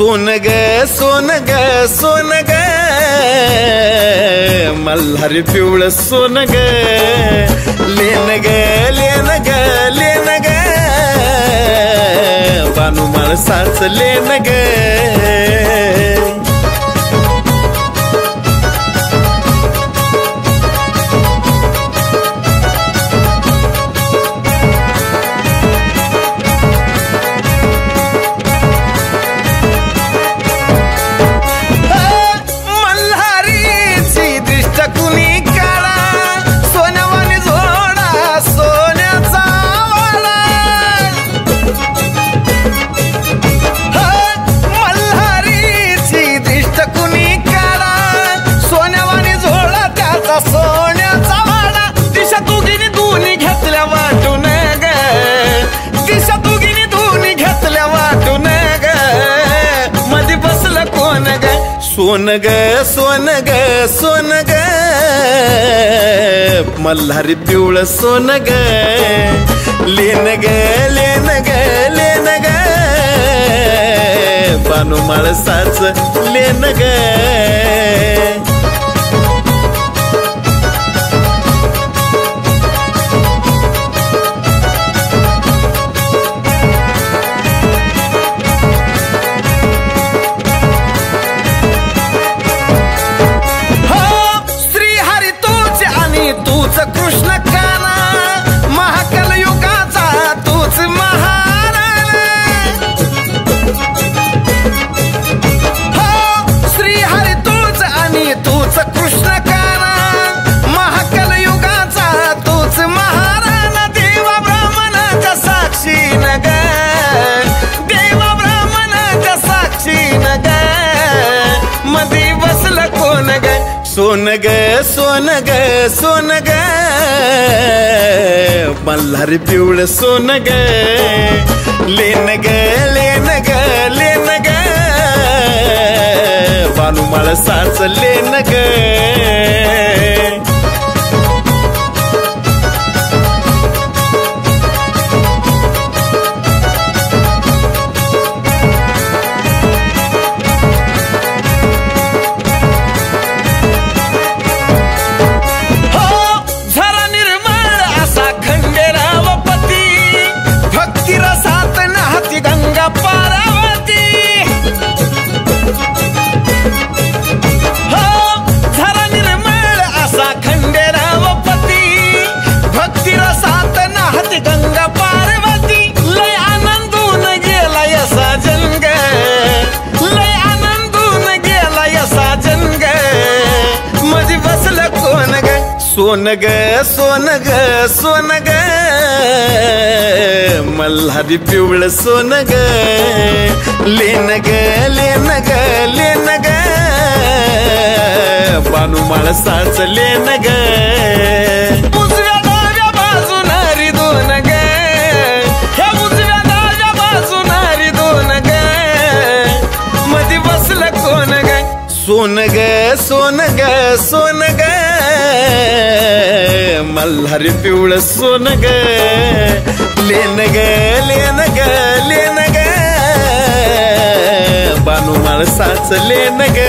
सोन ग सोन ग सोन ग मल्हारी पिवळ सोन ग लेन ग लेन ग लेन ग बानू माळसाच लेन ग सोन ग सोन ग सोन ग मल्हारी पिवळ सोन ग लेन ग लेन ग लेन ग बानू माळसाच लेन ग कृष्ण काना महाकाल युगाचा तूच महाराणा हो श्री हरी तूच आणि तूच कृष्ण काना महाकाल युगाचा तूच महाराणा देवा ब्राह्मणाच्या साक्षी नग देवा ब्राह्मणाच्या साक्षी नग मधी बसलं कोण ग सोन ग सोन ग सोन ग मल्हारी पिवळ सोन ग लेन ग लेन ग लेन ग बानू माळसाच लेन ग गंगा पार्वती लय आनंदून गेला यसा जंग लय आनंदून गेला यसा जंग मधी बसलं कोण ग सोन ग सोन ग सोन ग मल्हारी पिवळ सोन ग लेन ग लेन ग लेन ग बानू माळसाच लेन ग सोन ग सोन ग सोन ग मल्हारी पिवळ सोन ग लेन ग लेन ग लेन ग बानू माळसाच लेन ग